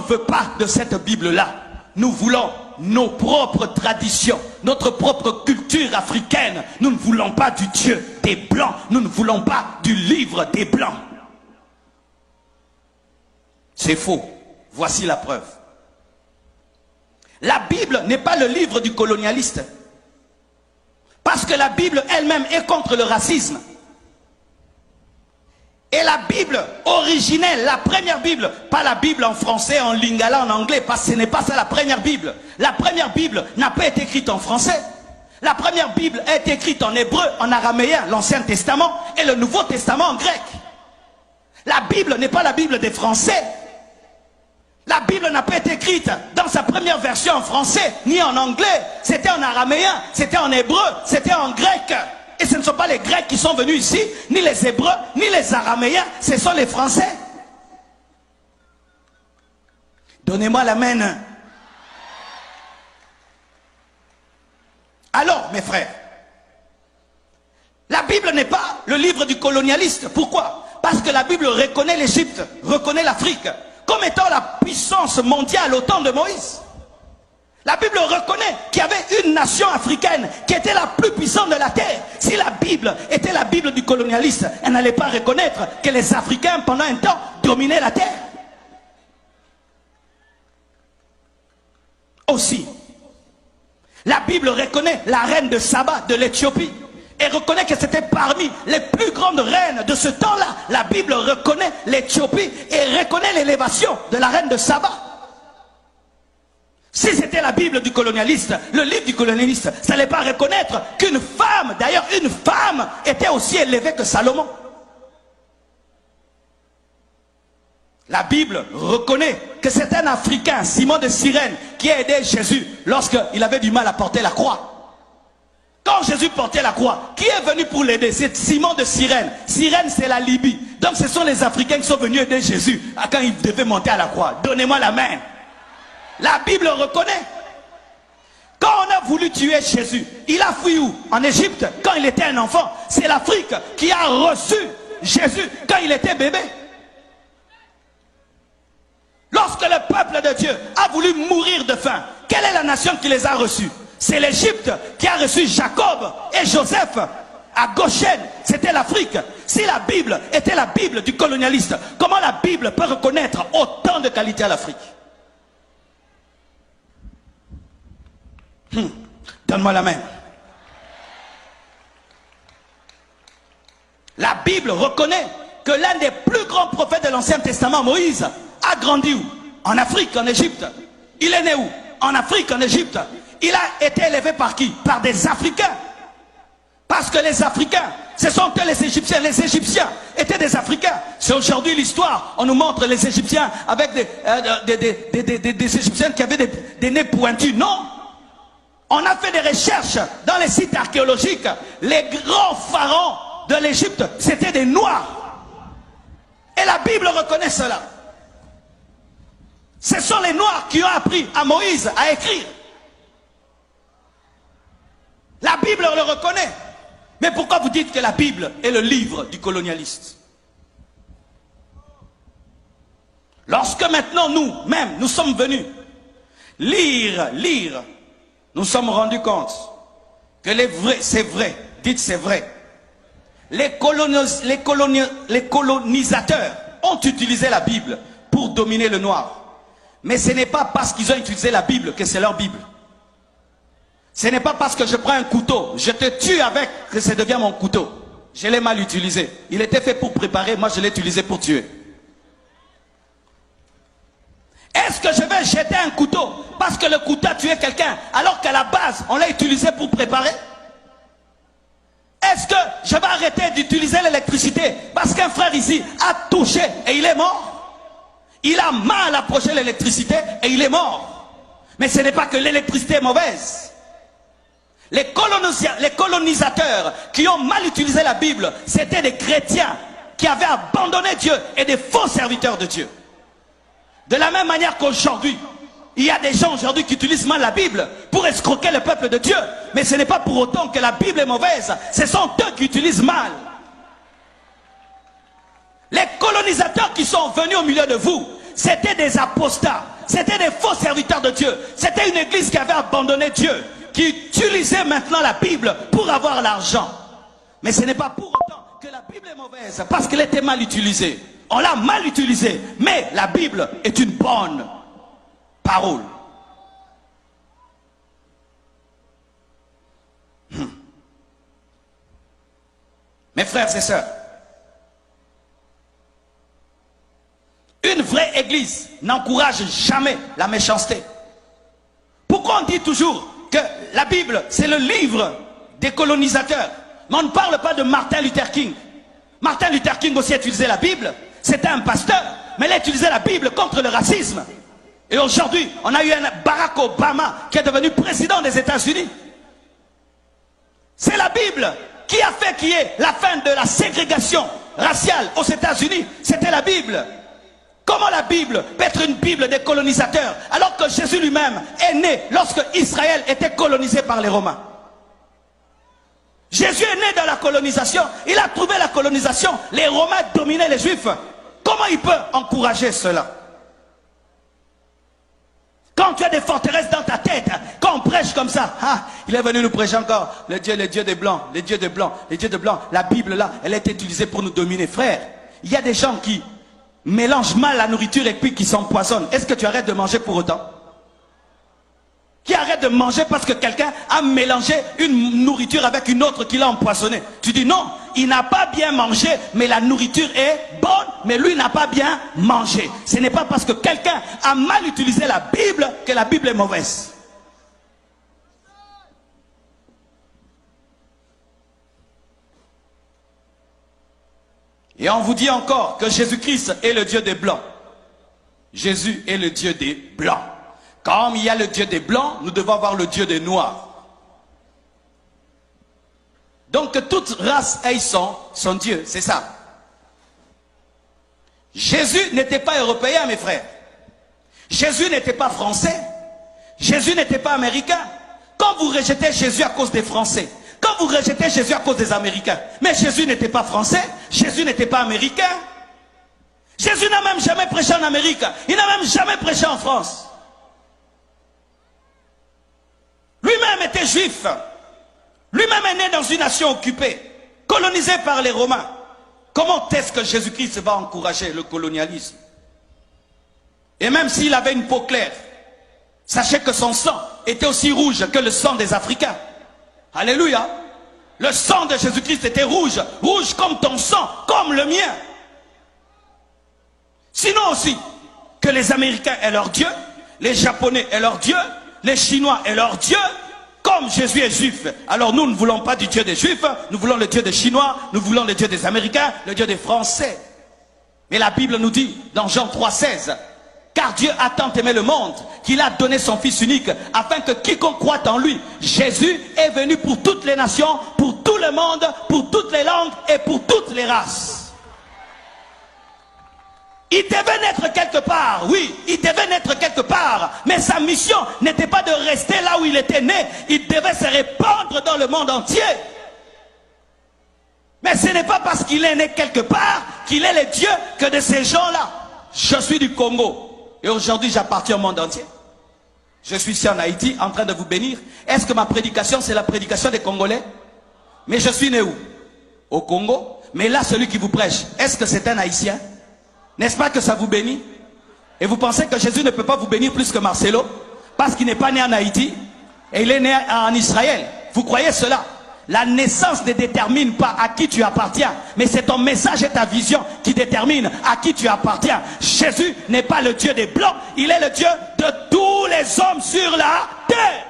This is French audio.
veut pas de cette Bible-là. Nous voulons nos propres traditions, notre propre culture africaine. Nous ne voulons pas du Dieu des Blancs. Nous ne voulons pas du livre des Blancs. C'est faux. Voici la preuve. La Bible n'est pas le livre du colonialiste. Parce que la Bible elle-même est contre le racisme. Et la Bible originelle, la première Bible, pas la Bible en français, en lingala, en anglais, parce que ce n'est pas ça la première Bible. La première Bible n'a pas été écrite en français. La première Bible a été écrite en hébreu, en araméen, l'Ancien Testament, et le Nouveau Testament en grec. La Bible n'est pas la Bible des Français. La Bible n'a pas été écrite dans sa première version en français, ni en anglais. C'était en araméen, c'était en hébreu, c'était en grec. Et ce ne sont pas les Grecs qui sont venus ici, ni les Hébreux, ni les Araméens, ce sont les Français. Donnez-moi l'amen. Alors, mes frères, la Bible n'est pas le livre du colonialiste. Pourquoi? Parce que la Bible reconnaît l'Égypte, reconnaît l'Afrique, comme étant la puissance mondiale au temps de Moïse. La Bible reconnaît qu'il y avait une nation africaine qui était la plus puissante de la terre. Si la Bible était la Bible du colonialiste, elle n'allait pas reconnaître que les Africains, pendant un temps, dominaient la terre. Aussi, la Bible reconnaît la reine de Saba de l'Éthiopie et reconnaît que c'était parmi les plus grandes reines de ce temps-là. La Bible reconnaît l'Éthiopie et reconnaît l'élévation de la reine de Saba. Si c'était la Bible du colonialiste, le livre du colonialiste, ça n'allait pas reconnaître qu'une femme, d'ailleurs une femme, était aussi élevée que Salomon. La Bible reconnaît que c'est un Africain, Simon de Cyrène, qui a aidé Jésus lorsqu'il avait du mal à porter la croix. Quand Jésus portait la croix, qui est venu pour l'aider? C'est Simon de Cyrène. Cyrène, c'est la Libye. Donc ce sont les Africains qui sont venus aider Jésus quand il devait monter à la croix. Donnez-moi la main. La Bible reconnaît. Quand on a voulu tuer Jésus, il a fui où? En Égypte, quand il était un enfant. C'est l'Afrique qui a reçu Jésus quand il était bébé. Lorsque le peuple de Dieu a voulu mourir de faim, quelle est la nation qui les a reçus? C'est l'Égypte qui a reçu Jacob et Joseph à Goshen. C'était l'Afrique. Si la Bible était la Bible du colonialiste, comment la Bible peut reconnaître autant de qualités à l'Afrique? Donne-moi la main. La Bible reconnaît que l'un des plus grands prophètes de l'Ancien Testament, Moïse, a grandi où? En Afrique, en Égypte. Il est né où? En Afrique, en Égypte. Il a été élevé par qui? Par des Africains. Parce que les Africains, ce sont eux les Égyptiens. Les Égyptiens étaient des Africains. C'est aujourd'hui l'histoire. On nous montre les Égyptiens avec des Égyptiens qui avaient des nez pointus. Non. On a fait des recherches dans les sites archéologiques. Les grands pharaons de l'Égypte, c'était des Noirs. Et la Bible reconnaît cela. Ce sont les Noirs qui ont appris à Moïse à écrire. La Bible le reconnaît. Mais pourquoi vous dites que la Bible est le livre du colonialiste? Lorsque maintenant nous-mêmes, nous sommes venus lire, nous sommes rendus compte que c'est vrai, dites c'est vrai. Les colonisateurs ont utilisé la Bible pour dominer le noir. Mais ce n'est pas parce qu'ils ont utilisé la Bible que c'est leur Bible. Ce n'est pas parce que je prends un couteau, je te tue avec, que ça devient mon couteau. Je l'ai mal utilisé. Il était fait pour préparer, moi je l'ai utilisé pour tuer. Est-ce que je vais jeter un couteau parce que le couteau a tué quelqu'un alors qu'à la base on l'a utilisé pour préparer? Est-ce que je vais arrêter d'utiliser l'électricité parce qu'un frère ici a touché et il est mort? Il a mal approché l'électricité et il est mort. Mais ce n'est pas que l'électricité est mauvaise. Les colonisateurs qui ont mal utilisé la Bible, c'était des chrétiens qui avaient abandonné Dieu et des faux serviteurs de Dieu. De la même manière qu'aujourd'hui, il y a des gens aujourd'hui qui utilisent mal la Bible pour escroquer le peuple de Dieu. Mais ce n'est pas pour autant que la Bible est mauvaise. Ce sont eux qui utilisent mal. Les colonisateurs qui sont venus au milieu de vous, c'était des apostats. C'était des faux serviteurs de Dieu. C'était une église qui avait abandonné Dieu, qui utilisait maintenant la Bible pour avoir l'argent. Mais ce n'est pas pour autant que la Bible est mauvaise, parce qu'elle était mal utilisée. On l'a mal utilisée, mais la Bible est une bonne parole. Mes frères et sœurs, une vraie église n'encourage jamais la méchanceté. Pourquoi on dit toujours que la Bible, c'est le livre des colonisateurs? Mais on ne parle pas de Martin Luther King. Martin Luther King aussi a utilisé la Bible. C'était un pasteur, mais il a utilisé la Bible contre le racisme. Et aujourd'hui, on a eu un Barack Obama qui est devenu président des États-Unis. C'est la Bible qui a fait qu'il y ait la fin de la ségrégation raciale aux États-Unis. C'était la Bible. Comment la Bible peut être une Bible des colonisateurs alors que Jésus lui-même est né lorsque Israël était colonisé par les Romains? Jésus est né dans la colonisation. Il a trouvé la colonisation. Les Romains dominaient les Juifs. Comment il peut encourager cela? Quand tu as des forteresses dans ta tête, quand on prêche comme ça, ah, il est venu nous prêcher encore, les dieux des Blancs, les dieux des Blancs, les dieux des Blancs. La Bible là, elle a été utilisée pour nous dominer. Frère, il y a des gens qui mélangent mal la nourriture et puis qui s'empoisonnent. Est-ce que tu arrêtes de manger pour autant? Qui arrête de manger parce que quelqu'un a mélangé une nourriture avec une autre qui l'a empoisonné? Tu dis non, il n'a pas bien mangé, mais la nourriture est bonne, mais lui n'a pas bien mangé. Ce n'est pas parce que quelqu'un a mal utilisé la Bible que la Bible est mauvaise. Et on vous dit encore que Jésus-Christ est le Dieu des Blancs. Jésus est le Dieu des Blancs. Comme il y a le Dieu des Blancs, nous devons avoir le Dieu des Noirs. Donc que toute race ait son Dieu, c'est ça. Jésus n'était pas européen, mes frères. Jésus n'était pas français. Jésus n'était pas américain. Quand vous rejetez Jésus à cause des Français, quand vous rejetez Jésus à cause des Américains, mais Jésus n'était pas français, Jésus n'était pas américain. Jésus n'a même jamais prêché en Amérique. Il n'a même jamais prêché en France. Lui-même était juif. Lui-même est né dans une nation occupée, colonisée par les Romains. Comment est-ce que Jésus-Christ va encourager le colonialisme? Et même s'il avait une peau claire, sachez que son sang était aussi rouge que le sang des Africains. Alléluia. Le sang de Jésus-Christ était rouge, rouge comme ton sang, comme le mien. Sinon aussi, que les Américains aient leur Dieu, les Japonais aient leur Dieu, les Chinois aient leur Dieu. Comme Jésus est juif, alors nous ne voulons pas du Dieu des Juifs, nous voulons le Dieu des Chinois, nous voulons le Dieu des Américains, le Dieu des Français. Mais la Bible nous dit, dans Jean 3,16, car Dieu a tant aimé le monde, qu'il a donné son Fils unique, afin que quiconque croit en lui, Jésus est venu pour toutes les nations, pour tout le monde, pour toutes les langues et pour toutes les races. Il devait naître quelque part, oui, il devait naître quelque part, mais sa mission n'était pas de rester là où il était né, il devait se répandre dans le monde entier. Mais ce n'est pas parce qu'il est né quelque part qu'il est le Dieu que de ces gens-là. Je suis du Congo et aujourd'hui j'appartiens au monde entier. Je suis ici en Haïti en train de vous bénir. Est-ce que ma prédication c'est la prédication des Congolais? Mais je suis né où? Au Congo. Mais là celui qui vous prêche, est-ce que c'est un Haïtien? N'est-ce pas que ça vous bénit? Et vous pensez que Jésus ne peut pas vous bénir plus que Marcelo? Parce qu'il n'est pas né en Haïti et il est né en Israël. Vous croyez cela? La naissance ne détermine pas à qui tu appartiens, mais c'est ton message et ta vision qui détermine à qui tu appartiens. Jésus n'est pas le Dieu des Blancs, il est le Dieu de tous les hommes sur la terre.